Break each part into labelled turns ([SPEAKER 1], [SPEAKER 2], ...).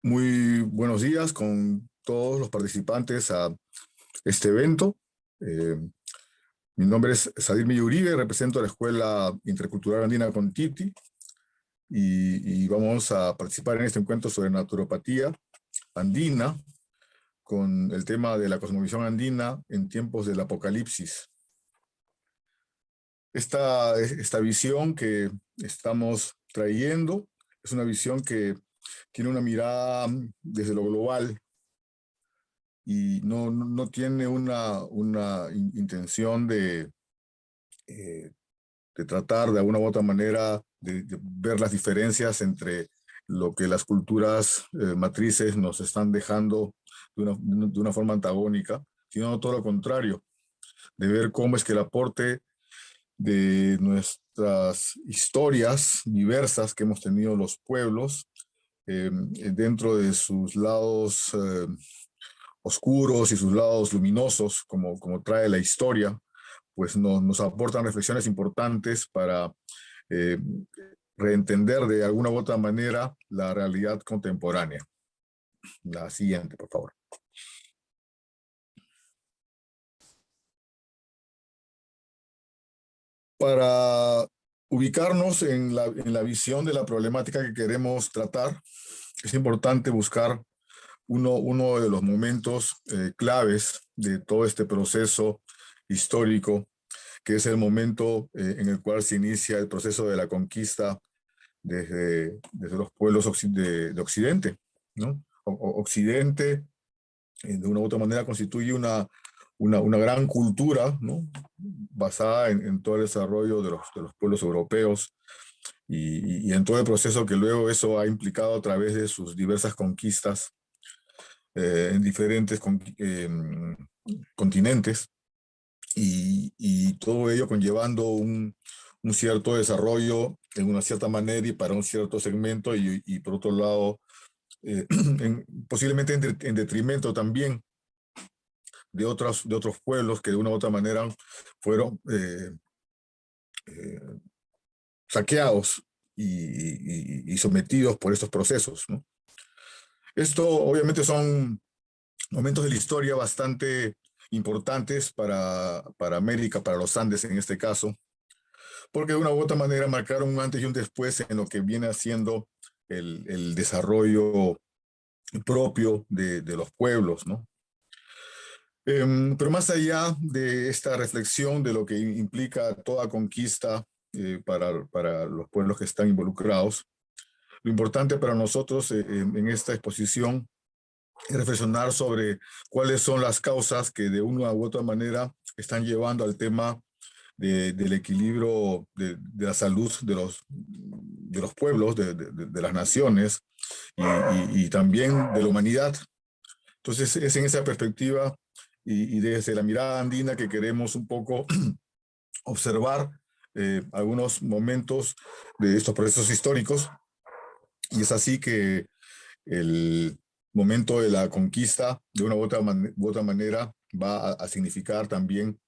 [SPEAKER 1] Muy buenos días con todos los participantes a este evento. Eh, Mi nombre es Sadir Uribe, represento a la Escuela Intercultural Andina Contiti y vamos a participar en este encuentro sobre naturopatía andina con el tema de la cosmovisión andina en tiempos del apocalipsis. Esta visión que estamos trayendo es una visión que tiene una mirada desde lo global y no tiene una intención de tratar de alguna u otra manera de ver las diferencias entre lo que las culturas matrices nos están dejando de una forma antagónica, sino todo lo contrario, de ver cómo es que el aporte de nuestras historias diversas que hemos tenido los pueblos, dentro de sus lados oscuros y sus lados luminosos, como trae la historia, pues nos aportan reflexiones importantes para eh, reentender de alguna u otra manera la realidad contemporánea. La siguiente, por favor. Para ubicarnos en la visión de la problemática que queremos tratar, es importante buscar uno de los momentos claves de todo este proceso histórico, que es el momento en el cual se inicia el proceso de la conquista desde los pueblos de Occidente, ¿no? Occidente, de una u otra manera, constituye una gran cultura, ¿no? Basada en todo el desarrollo de los pueblos europeos y en todo el proceso que luego eso ha implicado a través de sus diversas conquistas en diferentes continentes y todo ello conllevando un cierto desarrollo en una cierta manera y para un cierto segmento y por otro lado, posiblemente en detrimento también de otros pueblos que de una u otra manera fueron eh, saqueados y sometidos por estos procesos, ¿no? Esto obviamente son momentos de la historia bastante importantes para América, para los Andes en este caso, porque de una u otra manera marcaron un antes y un después en lo que viene haciendo el desarrollo propio de los pueblos, ¿no? Pero más allá de esta reflexión de lo que implica toda conquista para los pueblos que están involucrados, lo importante para nosotros en esta exposición es reflexionar sobre cuáles son las causas que de una u otra manera están llevando al tema del equilibrio de la salud de los pueblos, de las naciones y también de la humanidad. Entonces es en esa perspectiva y desde la mirada andina que queremos un poco observar algunos momentos de estos procesos históricos y es así que el momento de la conquista de una u otra manera va a significar también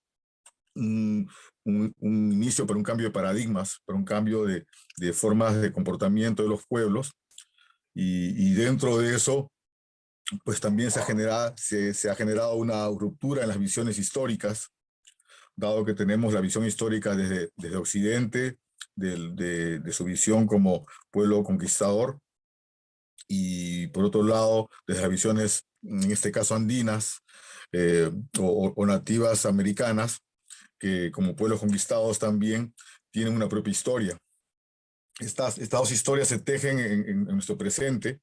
[SPEAKER 1] un inicio para un cambio de paradigmas, para un cambio de formas de comportamiento de los pueblos y dentro de eso pues también se ha generado una ruptura en las visiones históricas, dado que tenemos la visión histórica desde Occidente, de su visión como pueblo conquistador, y por otro lado, desde las visiones, en este caso andinas, o nativas americanas, que como pueblos conquistados también tienen una propia historia. Estas dos historias se tejen en nuestro presente,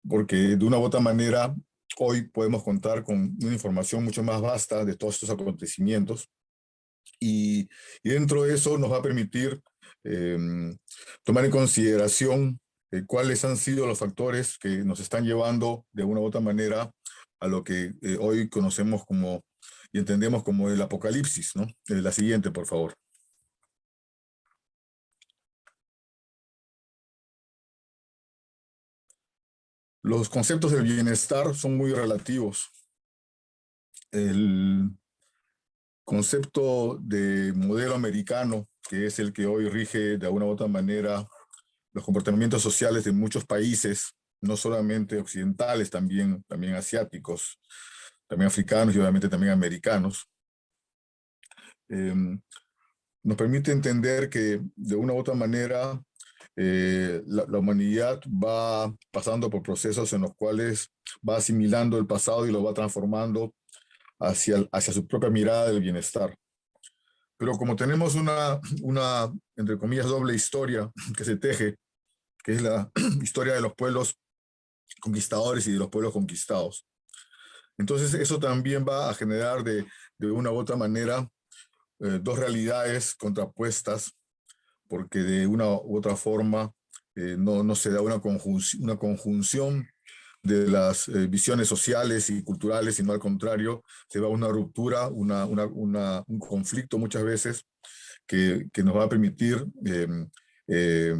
[SPEAKER 1] porque de una u otra manera hoy podemos contar con una información mucho más vasta de todos estos acontecimientos y dentro de eso nos va a permitir eh, tomar en consideración cuáles han sido los factores que nos están llevando de una u otra manera a lo que hoy conocemos como y entendemos como el apocalipsis, ¿no? La siguiente, por favor. Los conceptos del bienestar son muy relativos. El concepto de modelo americano, que es el que hoy rige de alguna u otra manera los comportamientos sociales de muchos países, no solamente occidentales, también asiáticos, también africanos y obviamente también americanos, em, nos permite entender que de una u otra manera la humanidad va pasando por procesos en los cuales va asimilando el pasado y lo va transformando hacia su propia mirada del bienestar. Pero como tenemos una, entre comillas, doble historia que se teje, que es la historia de los pueblos conquistadores y de los pueblos conquistados, entonces eso también va a generar de una u otra manera dos realidades contrapuestas, porque de una u otra forma no se da una conjunción de las visiones sociales y culturales, sino al contrario, se va a una ruptura, un conflicto muchas veces que nos va a permitir eh,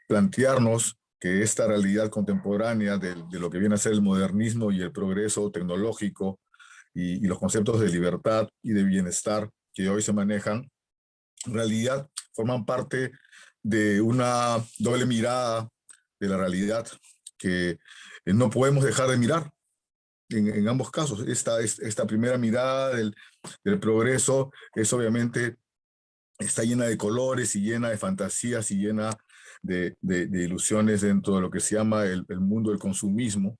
[SPEAKER 1] plantearnos que esta realidad contemporánea de lo que viene a ser el modernismo y el progreso tecnológico y los conceptos de libertad y de bienestar que hoy se manejan, en realidad forman parte de una doble mirada de la realidad que no podemos dejar de mirar en ambos casos. Esta primera mirada del progreso es obviamente, está llena de colores y llena de fantasías y llena de ilusiones dentro de lo que se llama el mundo del consumismo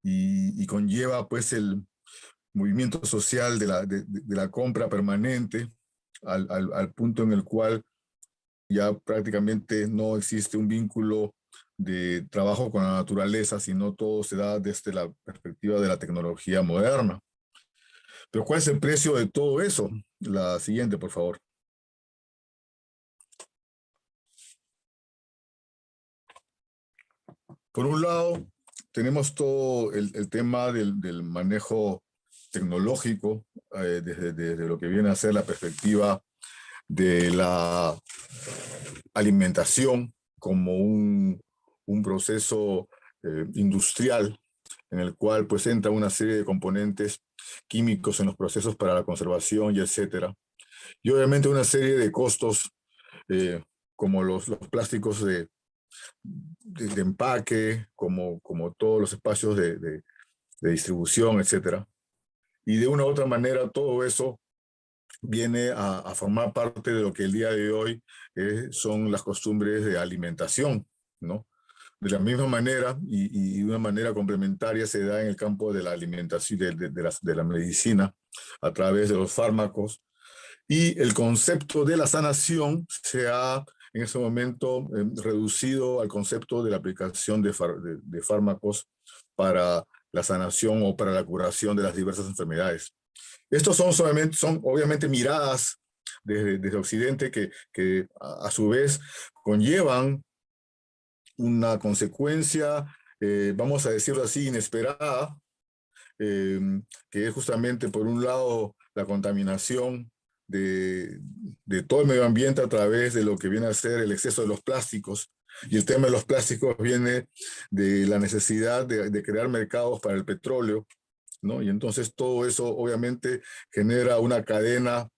[SPEAKER 1] y conlleva pues el movimiento social de la compra permanente al punto en el cual ya prácticamente no existe un vínculo de trabajo con la naturaleza, sino todo se da desde la perspectiva de la tecnología moderna. Pero ¿cuál es el precio de todo eso? La siguiente, por favor. Por un lado, tenemos todo el tema del manejo tecnológico, desde lo que viene a ser la perspectiva de la alimentación como un proceso industrial en el cual pues entra una serie de componentes químicos en los procesos para la conservación y etcétera. Y obviamente una serie de costos como los plásticos de empaque, como todos los espacios de distribución, etcétera. Y de una u otra manera todo eso viene a formar parte de lo que el día de hoy son las costumbres de alimentación, ¿no? De la misma manera y de una manera complementaria se da en el campo de la alimentación, de la medicina, a través de los fármacos. Y el concepto de la sanación se ha en ese momento reducido al concepto de la aplicación de fármacos para la sanación o para la curación de las diversas enfermedades. Estos son obviamente miradas desde Occidente que a su vez conllevan una consecuencia, vamos a decirlo así, inesperada, eh, que es justamente, por un lado, la contaminación de todo el medio ambiente a través de lo que viene a ser el exceso de los plásticos. Y el tema de los plásticos viene de la necesidad de crear mercados para el petróleo, ¿no? Y entonces todo eso obviamente genera una cadena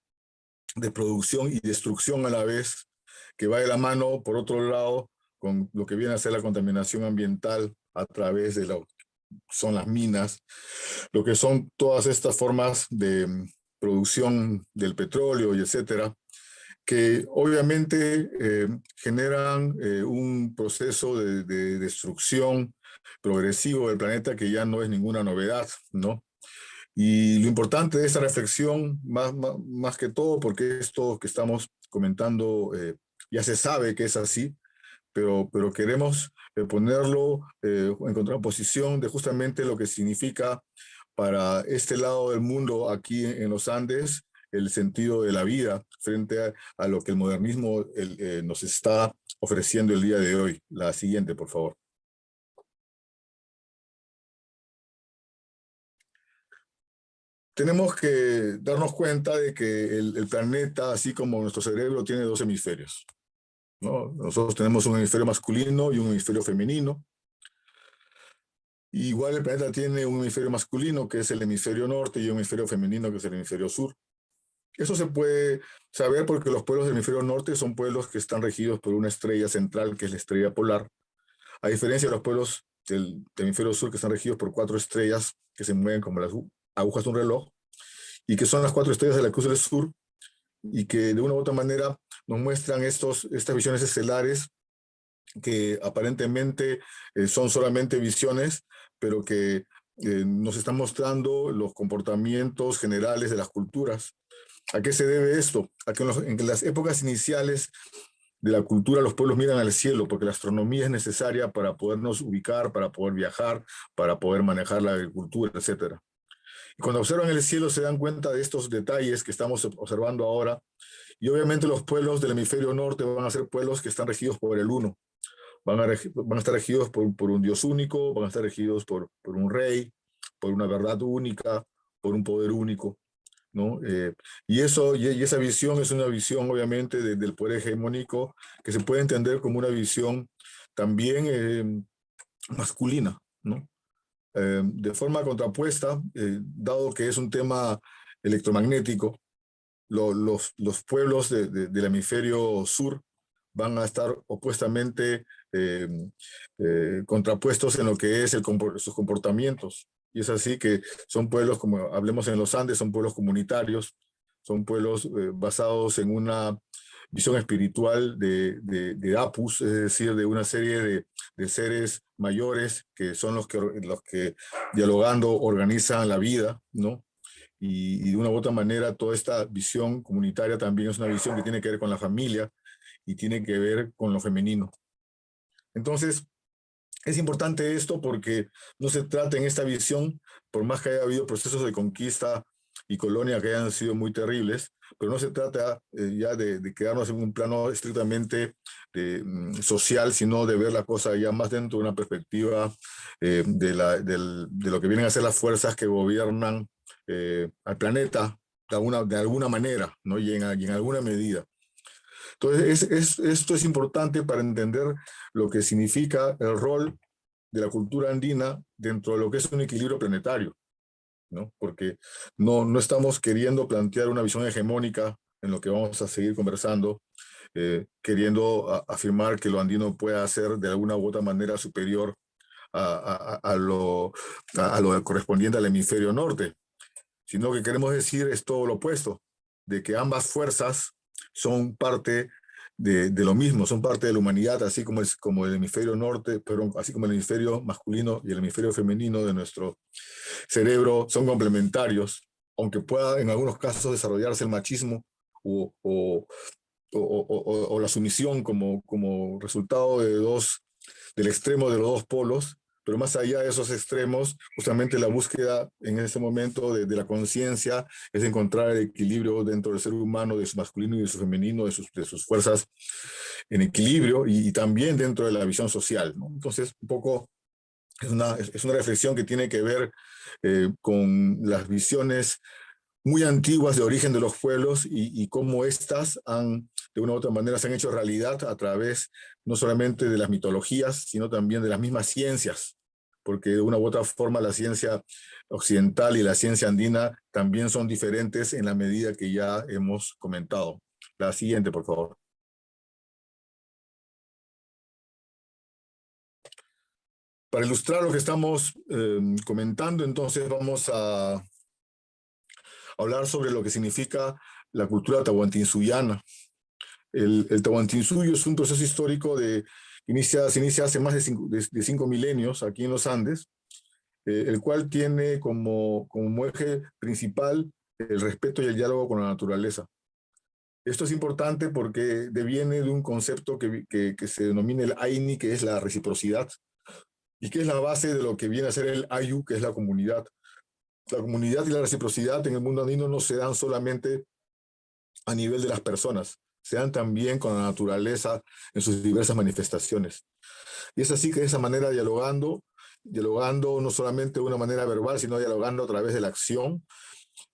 [SPEAKER 1] de producción y destrucción a la vez, que va de la mano, por otro lado, con lo que viene a ser la contaminación ambiental a través de lo que son las minas, lo que son todas estas formas de producción del petróleo y etcétera, que obviamente generan un proceso de destrucción progresivo del planeta que ya no es ninguna novedad, ¿no? Y lo importante de esta reflexión, más que todo, porque esto que estamos comentando ya se sabe que es así, pero queremos ponerlo en contraposición de justamente lo que significa para este lado del mundo, aquí en los Andes, el sentido de la vida frente a lo que el modernismo nos está ofreciendo el día de hoy. La siguiente, por favor. Tenemos que darnos cuenta de que el planeta, así como nuestro cerebro, tiene dos hemisferios, ¿no? Nosotros tenemos un hemisferio masculino y un hemisferio femenino. Y igual el planeta tiene un hemisferio masculino, que es el hemisferio norte, y un hemisferio femenino, que es el hemisferio sur. Eso se puede saber porque los pueblos del hemisferio norte son pueblos que están regidos por una estrella central, que es la estrella polar, a diferencia de los pueblos del hemisferio sur que están regidos por 4 estrellas que se mueven como las agujas de un reloj, y que son las 4 estrellas de la Cruz del Sur, y que de una u otra manera nos muestran estas visiones estelares que aparentemente son solamente visiones, pero que nos están mostrando los comportamientos generales de las culturas. ¿A qué se debe esto? A que en las épocas iniciales de la cultura los pueblos miran al cielo, porque la astronomía es necesaria para podernos ubicar, para poder viajar, para poder manejar la agricultura, etcétera. Y cuando observan el cielo se dan cuenta de estos detalles que estamos observando ahora, y obviamente los pueblos del hemisferio norte van a ser pueblos que están regidos por el Uno, van a estar regidos por un Dios único, van a estar regidos por un rey, por una verdad única, por un poder único, ¿no? Y esa visión es una visión, obviamente, del poder hegemónico que se puede entender como una visión también masculina, ¿no? De forma contrapuesta, dado que es un tema electromagnético, los pueblos del hemisferio sur van a estar opuestamente contrapuestos en lo que es sus comportamientos. Y es así que son pueblos, como hablemos en los Andes, son pueblos comunitarios, son pueblos basados en una visión espiritual de Apus, es decir, de una serie de seres mayores que son los que dialogando organizan la vida, ¿no? Y de una u otra manera toda esta visión comunitaria también es una visión que tiene que ver con la familia y tiene que ver con lo femenino. Entonces, es importante esto porque no se trata en esta visión, por más que haya habido procesos de conquista y colonia que hayan sido muy terribles, pero no se trata ya de quedarnos en un plano estrictamente social, sino de ver la cosa ya más dentro de una perspectiva de lo que vienen a ser las fuerzas que gobiernan al planeta de alguna manera, ¿no? Y en alguna medida. Entonces, esto es importante para entender lo que significa el rol de la cultura andina dentro de lo que es un equilibrio planetario, ¿no? Porque no estamos queriendo plantear una visión hegemónica en lo que vamos a seguir conversando, queriendo afirmar que lo andino pueda ser de alguna u otra manera superior a lo correspondiente al hemisferio norte, sino que queremos decir es todo lo opuesto, de que ambas fuerzas son parte de lo mismo, son parte de la humanidad, así como el hemisferio norte, pero así como el hemisferio masculino y el hemisferio femenino de nuestro cerebro son complementarios, aunque pueda en algunos casos desarrollarse el machismo o la sumisión como resultado del extremo de los dos polos, pero más allá de esos extremos, justamente la búsqueda en ese momento de la conciencia es encontrar el equilibrio dentro del ser humano, de su masculino y de su femenino, de sus fuerzas en equilibrio y también dentro de la visión social, ¿no? Entonces, un poco es una reflexión que tiene que ver con las visiones muy antiguas de origen de los pueblos y cómo éstas de una u otra manera se han hecho realidad a través no solamente de las mitologías, sino también de las mismas ciencias, porque de una u otra forma la ciencia occidental y la ciencia andina también son diferentes en la medida que ya hemos comentado. La siguiente, por favor. Para ilustrar lo que estamos comentando, entonces vamos a hablar sobre lo que significa la cultura tahuantinsuyana. El Tahuantinsuyo es un proceso histórico se inicia hace más de 5 milenios aquí en los Andes, el cual tiene como eje principal el respeto y el diálogo con la naturaleza. Esto es importante porque deviene de un concepto que se denomina el Aini, que es la reciprocidad, y que es la base de lo que viene a ser el Ayu, que es la comunidad. La comunidad y la reciprocidad en el mundo andino no se dan solamente a nivel de las personas, se dan también con la naturaleza en sus diversas manifestaciones. Y es así que de esa manera, dialogando no solamente de una manera verbal, sino dialogando a través de la acción,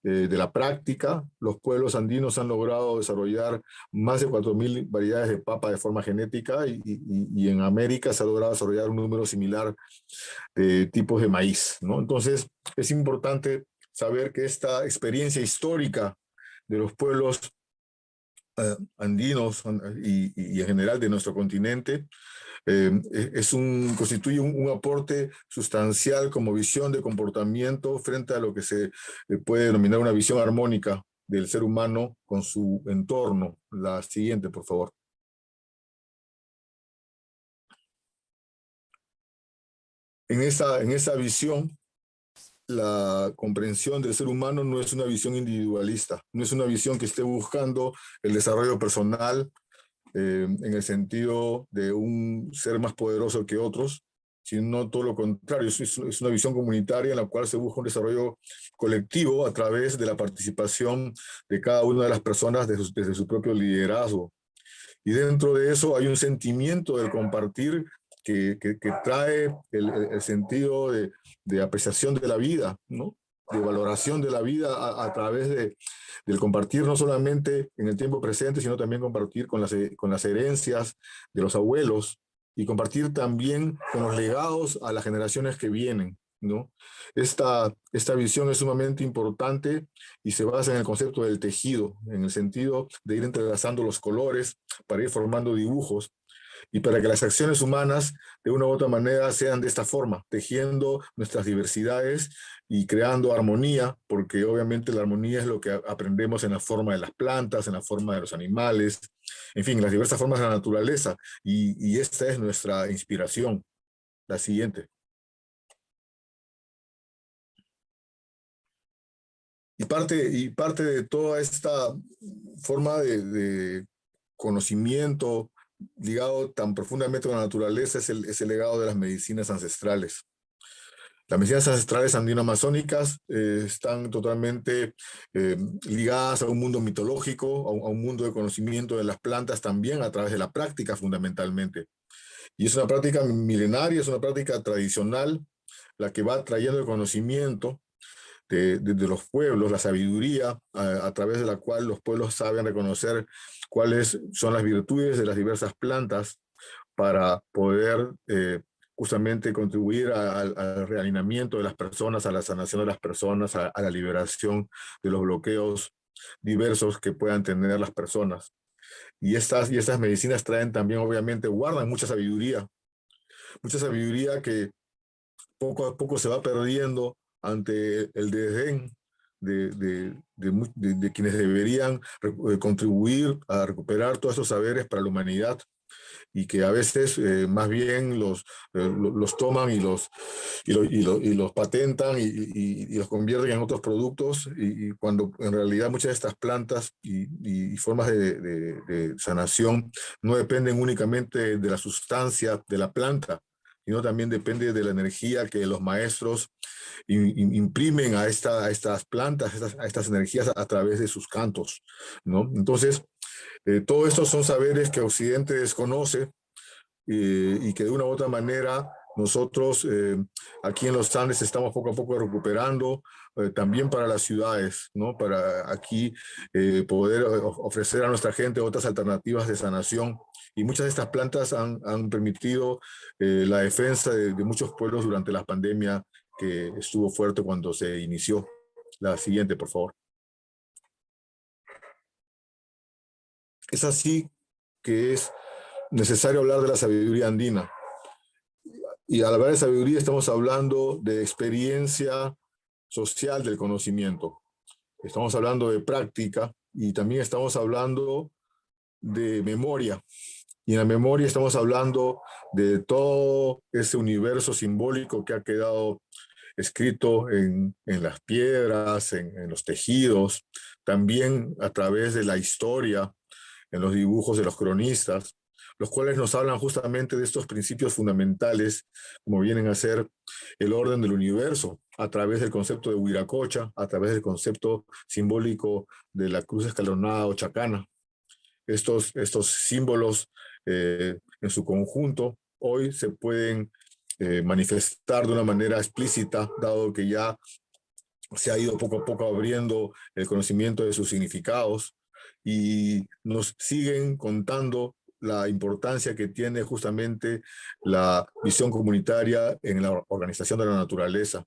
[SPEAKER 1] de la práctica, los pueblos andinos han logrado desarrollar más de 4.000 variedades de papa de forma genética y en América se ha logrado desarrollar un número similar de tipos de maíz, ¿no? Entonces, es importante saber que esta experiencia histórica de los pueblos andinos y en general de nuestro continente, constituye un aporte sustancial como visión de comportamiento frente a lo que se puede denominar una visión armónica del ser humano con su entorno. La siguiente, por favor. En esa visión, la comprensión del ser humano no es una visión individualista, no es una visión que esté buscando el desarrollo personal en el sentido de un ser más poderoso que otros, sino todo lo contrario. Es una visión comunitaria en la cual se busca un desarrollo colectivo a través de la participación de cada una de las personas desde su propio liderazgo. Y dentro de eso hay un sentimiento del compartir que trae el sentido de apreciación de la vida, ¿no? De valoración de la vida a través del compartir no solamente en el tiempo presente, sino también compartir con las herencias de los abuelos y compartir también con los legados a las generaciones que vienen, ¿no? Esta visión es sumamente importante y se basa en el concepto del tejido, en el sentido de ir entrelazando los colores para ir formando dibujos y para que las acciones humanas de una u otra manera sean de esta forma, tejiendo nuestras diversidades y creando armonía, porque obviamente la armonía es lo que aprendemos en la forma de las plantas, en la forma de los animales, en fin, las diversas formas de la naturaleza, y esta es nuestra inspiración. La siguiente. Y parte de toda esta forma de conocimiento ligado tan profundamente con la naturaleza es el legado de las medicinas ancestrales. Las medicinas ancestrales andino-amazónicas están totalmente ligadas a un mundo mitológico, a un mundo de conocimiento de las plantas también a través de la práctica fundamentalmente. Y es una práctica milenaria, es una práctica tradicional, la que va trayendo el conocimiento de los pueblos, la sabiduría a través de la cual los pueblos saben reconocer cuáles son las virtudes de las diversas plantas para poder justamente contribuir al realineamiento de las personas, a la sanación de las personas, a la liberación de los bloqueos diversos que puedan tener las personas. Y estas medicinas traen también, obviamente, guardan mucha sabiduría que poco a poco se va perdiendo ante el desdén de quienes deberían contribuir a recuperar todos estos saberes para la humanidad y que a veces más bien los toman y los patentan y los convierten en otros productos y cuando en realidad muchas de estas plantas y formas de sanación no dependen únicamente de la sustancia de la planta, sino también depende de la energía que los maestros imprimen a estas plantas, a estas energías a través de sus cantos, ¿no? Entonces, todo esto son saberes que Occidente desconoce y que de una u otra manera nosotros aquí en los Andes estamos poco a poco recuperando también para las ciudades, ¿no? Para aquí poder ofrecer a nuestra gente otras alternativas de sanación. Y muchas de estas plantas han permitido la defensa de muchos pueblos durante la pandemia que estuvo fuerte cuando se inició. La siguiente, por favor. Es así que es necesario hablar de la sabiduría andina. Y al hablar de sabiduría estamos hablando de experiencia social del conocimiento. Estamos hablando de práctica y también estamos hablando de memoria. Y en la memoria estamos hablando de todo ese universo simbólico que ha quedado escrito en las piedras, en los tejidos, también a través de la historia, en los dibujos de los cronistas, los cuales nos hablan justamente de estos principios fundamentales, como vienen a ser el orden del universo, a través del concepto de Huiracocha, a través del concepto simbólico de la cruz escalonada o chacana. Estos símbolos en su conjunto hoy se pueden manifestar de una manera explícita, dado que ya se ha ido poco a poco abriendo el conocimiento de sus significados y nos siguen contando la importancia que tiene justamente la visión comunitaria en la organización de la naturaleza.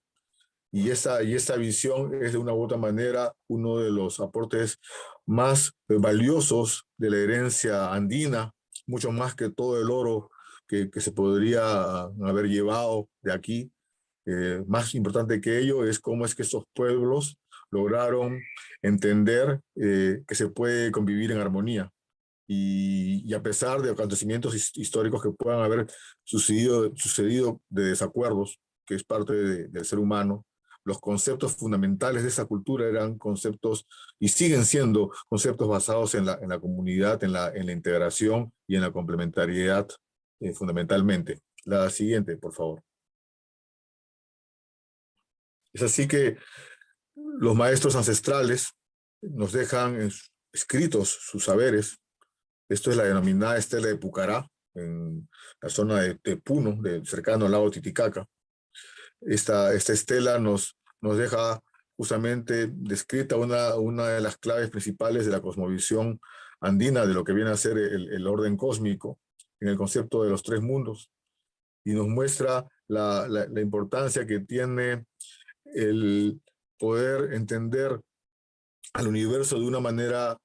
[SPEAKER 1] Y esa visión es de una u otra manera uno de los aportes más valiosos de la herencia andina, mucho más que todo el oro que se podría haber llevado de aquí. Más importante que ello es cómo es que esos pueblos lograron entender que se puede convivir en armonía. Y a pesar de acontecimientos históricos que puedan haber sucedido de desacuerdos, que es parte del ser humano, los conceptos fundamentales de esa cultura eran conceptos y siguen siendo conceptos basados en la comunidad, en la integración y en la complementariedad, fundamentalmente. La siguiente, por favor. Es así que los maestros ancestrales nos dejan escritos sus saberes. Esto es la denominada estela de Pucará, en la zona de Puno, cercano al lago Titicaca. Esta estela nos deja justamente descrita una de las claves principales de la cosmovisión andina, de lo que viene a ser el orden cósmico, en el concepto de los tres mundos, y nos muestra la importancia que tiene el poder entender al universo de una manera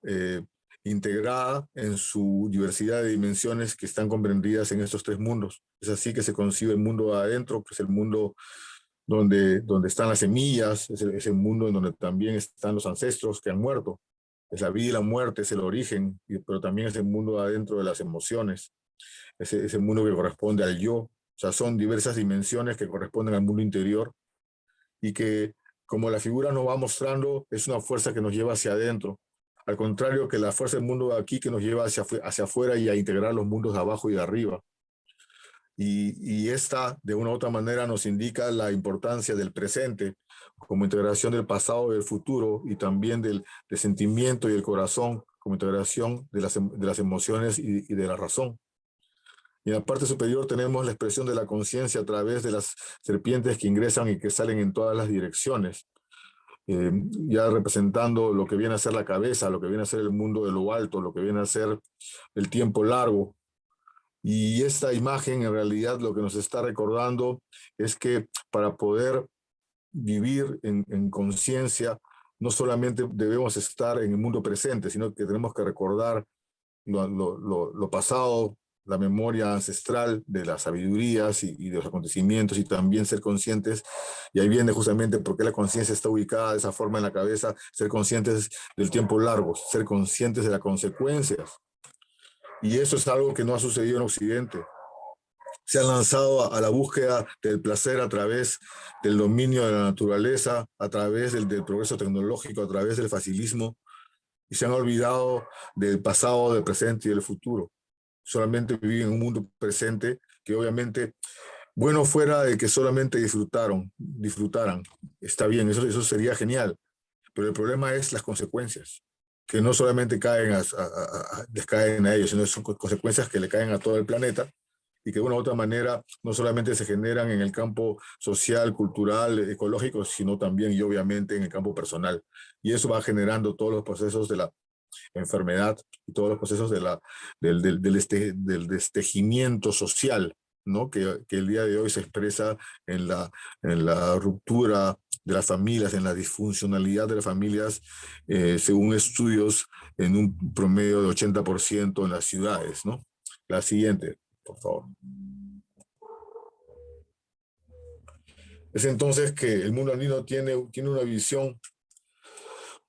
[SPEAKER 1] integrada en su diversidad de dimensiones que están comprendidas en estos tres mundos. Es así que se concibe el mundo adentro, que es el mundo donde están las semillas, es el mundo en donde también están los ancestros que han muerto. Es la vida y la muerte, es el origen, pero también es el mundo adentro de las emociones, es el mundo que corresponde al yo. O sea, son diversas dimensiones que corresponden al mundo interior y que, como la figura nos va mostrando, es una fuerza que nos lleva hacia adentro. Al contrario que la fuerza del mundo de aquí que nos lleva hacia afuera y a integrar los mundos de abajo y de arriba. Y esta, de una u otra manera, nos indica la importancia del presente como integración del pasado y del futuro, y también del sentimiento y el corazón como integración de las emociones y de la razón. Y en la parte superior tenemos la expresión de la conciencia a través de las serpientes que ingresan y que salen en todas las direcciones, ya representando lo que viene a ser la cabeza, lo que viene a ser el mundo de lo alto, lo que viene a ser el tiempo largo. Y esta imagen en realidad lo que nos está recordando es que para poder vivir en conciencia, no solamente debemos estar en el mundo presente, sino que tenemos que recordar lo pasado, la memoria ancestral de las sabidurías y de los acontecimientos, y también ser conscientes, y ahí viene justamente porque la conciencia está ubicada de esa forma en la cabeza, ser conscientes del tiempo largo, ser conscientes de las consecuencias. Y eso es algo que no ha sucedido en Occidente. Se han lanzado a la búsqueda del placer a través del dominio de la naturaleza, a través del progreso tecnológico, a través del facilismo, y se han olvidado del pasado, del presente y del futuro. Solamente viven en un mundo presente que obviamente, bueno fuera de que solamente disfrutaran. Está bien, eso sería genial, pero el problema es las consecuencias, que no solamente les caen a ellos, sino son consecuencias que le caen a todo el planeta, y que de una u otra manera no solamente se generan en el campo social, cultural, ecológico, sino también y obviamente en el campo personal. Y eso va generando todos los procesos de la enfermedad y todos los procesos del destejimiento social, ¿no? Que el día de hoy se expresa en la ruptura de las familias, en la disfuncionalidad de las familias, según estudios, en un promedio de 80% en las ciudades, ¿no? La siguiente, por favor. Es entonces que el mundo andino tiene una visión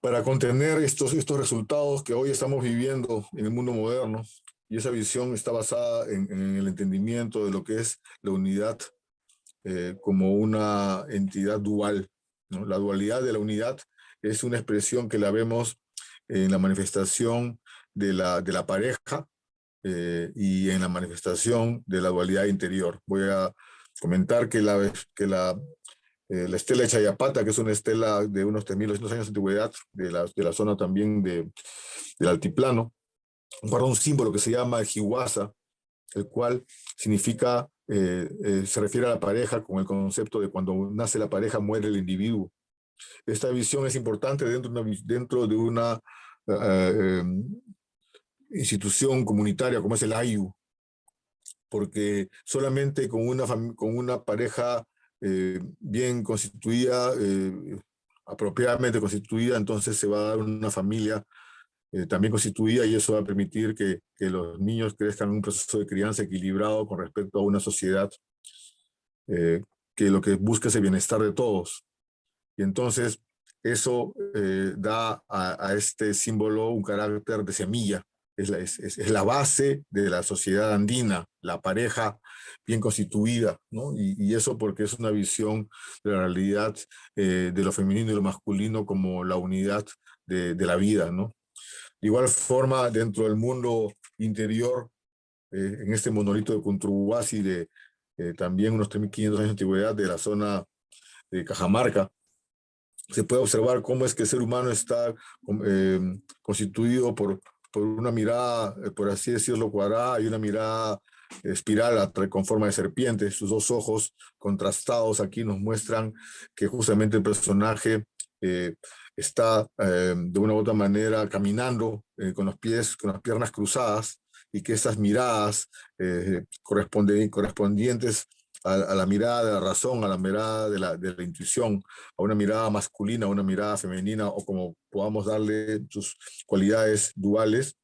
[SPEAKER 1] para contener estos resultados que hoy estamos viviendo en el mundo moderno. Y esa visión está basada en el entendimiento de lo que es la unidad como una entidad dual, ¿no? La dualidad de la unidad es una expresión que la vemos en la manifestación de la pareja y en la manifestación de la dualidad interior. Voy a comentar la estela de Chayapata, que es una estela de unos 3.200 años de antigüedad, de la zona también del altiplano, guarda un símbolo que se llama el jiwasa, el cual significa, se refiere a la pareja con el concepto de cuando nace la pareja muere el individuo. Esta visión es importante dentro de una institución comunitaria como es el AYU, porque solamente con una pareja bien constituida, apropiadamente constituida, entonces se va a dar una familia también constituida y eso va a permitir que los niños crezcan en un proceso de crianza equilibrado con respecto a una sociedad eh, que lo que busca es el bienestar de todos. Y entonces eso da a este símbolo un carácter de semilla. Es la base de la sociedad andina, la pareja bien constituida, ¿no? Y eso porque es una visión de la realidad de lo femenino y lo masculino como la unidad de la vida, ¿no? De igual forma, dentro del mundo interior, en este monolito de Cunturhuasi de también unos 3.500 años de antigüedad de la zona de Cajamarca, se puede observar cómo es que el ser humano está constituido por una mirada, por así decirlo, cuadrada y una mirada espiral con forma de serpiente. Sus dos ojos contrastados aquí nos muestran que justamente el personaje está de una u otra manera caminando con los pies, con las piernas cruzadas y que esas miradas correspondientes a la mirada de la razón, a la mirada de la intuición, a una mirada masculina, a una mirada femenina, o como podamos darle sus cualidades duales,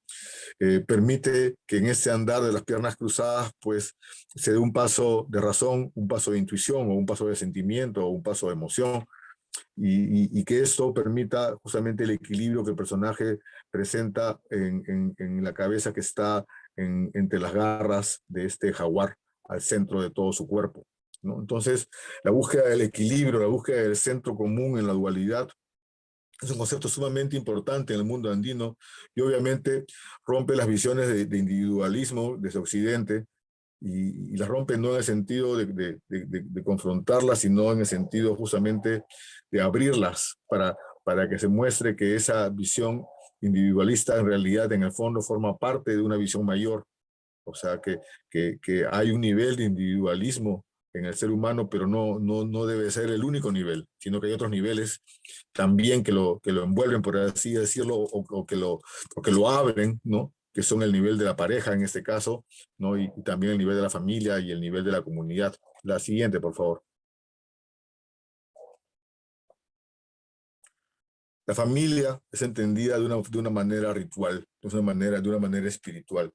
[SPEAKER 1] permite que en ese andar de las piernas cruzadas, pues se dé un paso de razón, un paso de intuición, o un paso de sentimiento, o un paso de emoción, y que esto permita justamente el equilibrio que el personaje presenta en la cabeza que está entre las garras de este jaguar al centro de todo su cuerpo, ¿no? Entonces, la búsqueda del equilibrio, la búsqueda del centro común en la dualidad, es un concepto sumamente importante en el mundo andino y obviamente rompe las visiones de individualismo desde Occidente y las rompe no en el sentido de confrontarlas, sino en el sentido justamente de abrirlas para que se muestre que esa visión individualista en realidad en el fondo forma parte de una visión mayor. O sea, que hay un nivel de individualismo en el ser humano, pero no debe ser el único nivel, sino que hay otros niveles también que lo envuelven, por así decirlo, o que lo abren, ¿no? Que son el nivel de la pareja en este caso, ¿no? Y también el nivel de la familia y el nivel de la comunidad. La siguiente, por favor. La familia es entendida de una manera ritual, de una manera espiritual.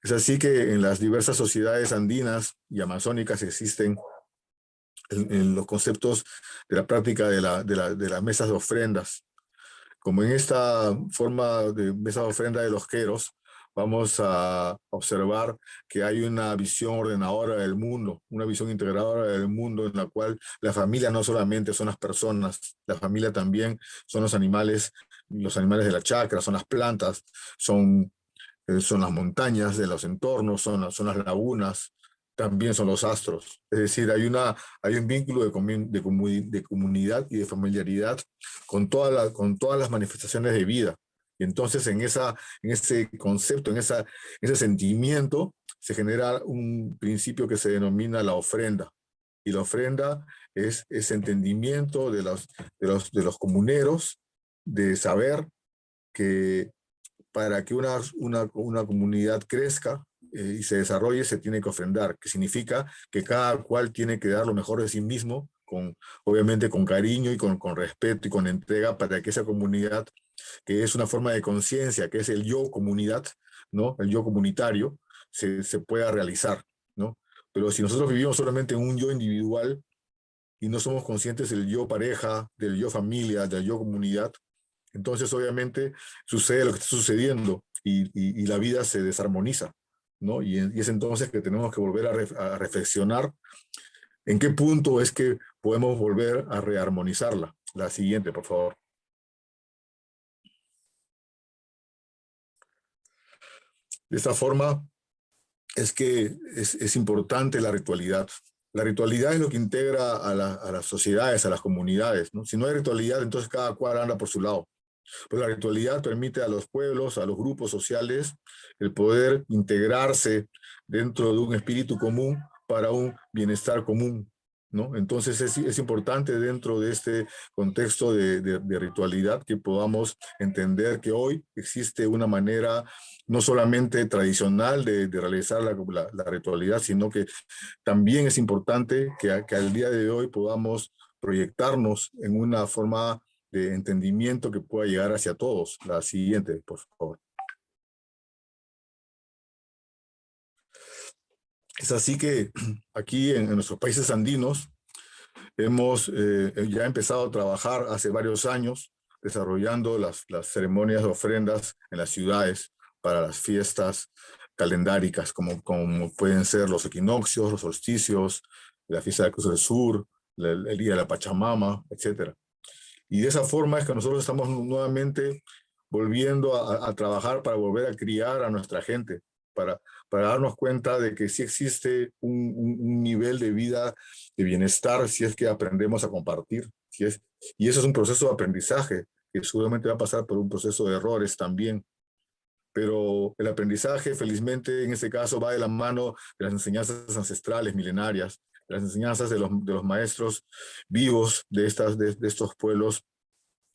[SPEAKER 1] Es así que en las diversas sociedades andinas y amazónicas existen en los conceptos de la práctica de las mesas de ofrendas. Como en esta forma de mesa de ofrenda de los queros, vamos a observar que hay una visión ordenadora del mundo, una visión integradora del mundo en la cual la familia no solamente son las personas, la familia también son los animales de la chacra, son las plantas, son las montañas de los entornos, son las lagunas, también son los astros. Es decir, hay un vínculo de comunidad y de familiaridad con todas las manifestaciones de vida. Y entonces en ese concepto, en ese sentimiento, se genera un principio que se denomina la ofrenda. Y la ofrenda es ese entendimiento de los comuneros, de saber que para que una comunidad crezca y se desarrolle, se tiene que ofrendar, que significa que cada cual tiene que dar lo mejor de sí mismo, obviamente con cariño y con respeto y con entrega, para que esa comunidad, que es una forma de conciencia, que es el yo comunidad, ¿no? El yo comunitario, se pueda realizar, ¿no? Pero si nosotros vivimos solamente en un yo individual y no somos conscientes del yo pareja, del yo familia, del yo comunidad, entonces, obviamente, sucede lo que está sucediendo y la vida se desarmoniza, ¿no? Y es entonces que tenemos que volver a reflexionar en qué punto es que podemos volver a rearmonizarla. La siguiente, por favor. De esta forma es que es importante la ritualidad. La ritualidad es lo que integra a las sociedades, a las comunidades, ¿no? Si no hay ritualidad, entonces cada cual anda por su lado. Pues la ritualidad permite a los pueblos, a los grupos sociales, el poder integrarse dentro de un espíritu común para un bienestar común, ¿no? Entonces es importante dentro de este contexto de ritualidad que podamos entender que hoy existe una manera no solamente tradicional de realizar la ritualidad, sino que también es importante que al día de hoy podamos proyectarnos en una forma de entendimiento que pueda llegar hacia todos. La siguiente, por favor. Es así que aquí en nuestros países andinos hemos ya empezado a trabajar hace varios años desarrollando las ceremonias de ofrendas en las ciudades para las fiestas calendáricas, como pueden ser los equinoccios, los solsticios, la fiesta de la Cruz del Sur, el Día de la Pachamama, etc. Y de esa forma es que nosotros estamos nuevamente volviendo a trabajar para volver a criar a nuestra gente, para, para darnos cuenta de que sí existe un nivel de vida de bienestar si es que aprendemos a compartir. Y eso es un proceso de aprendizaje que seguramente va a pasar por un proceso de errores también. Pero el aprendizaje, felizmente, en este caso va de la mano de las enseñanzas ancestrales, milenarias, de las enseñanzas de los maestros vivos de estos pueblos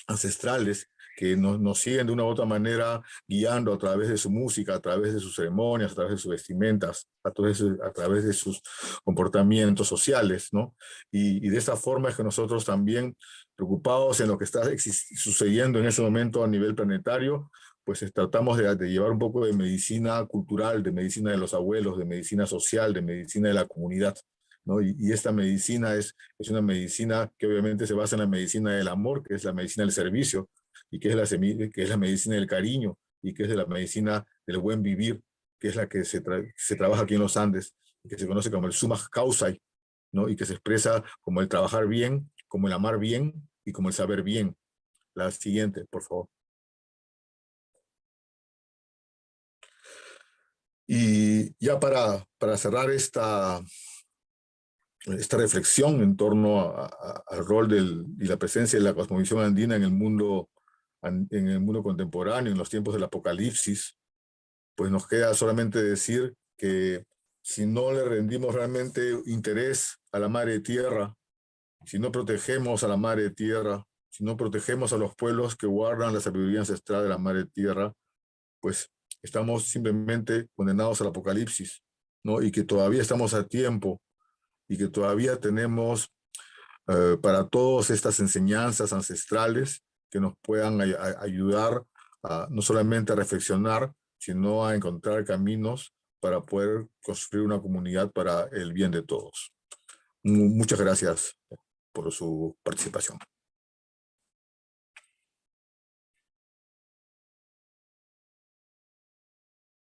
[SPEAKER 1] ancestrales que nos siguen de una u otra manera guiando a través de su música, a través de sus ceremonias, a través de sus vestimentas, a través de sus comportamientos sociales, ¿no? Y de esta forma es que nosotros también, preocupados en lo que está sucediendo en ese momento a nivel planetario, pues tratamos de llevar un poco de medicina cultural, de medicina de los abuelos, de medicina social, de medicina de la comunidad, ¿no? Y esta medicina es una medicina que obviamente se basa en la medicina del amor, que es la medicina del servicio, y que es la medicina del cariño, y que es de la medicina del buen vivir, que es la que se trabaja aquí en los Andes, que se conoce como el Sumaj Causay, ¿no? Y que se expresa como el trabajar bien, como el amar bien y como el saber bien. La siguiente, por favor. Y ya para cerrar esta reflexión en torno al rol y la presencia de la cosmovisión andina en el mundo contemporáneo, en los tiempos del apocalipsis, pues nos queda solamente decir que si no le rendimos realmente interés a la madre tierra, si no protegemos a la madre tierra, si no protegemos a los pueblos que guardan la sabiduría ancestral de la madre tierra, pues estamos simplemente condenados al apocalipsis, ¿no? Y que todavía estamos a tiempo y que todavía tenemos para todas estas enseñanzas ancestrales que nos puedan ayudar no solamente a reflexionar, sino a encontrar caminos para poder construir una comunidad para el bien de todos. Muchas gracias por su participación.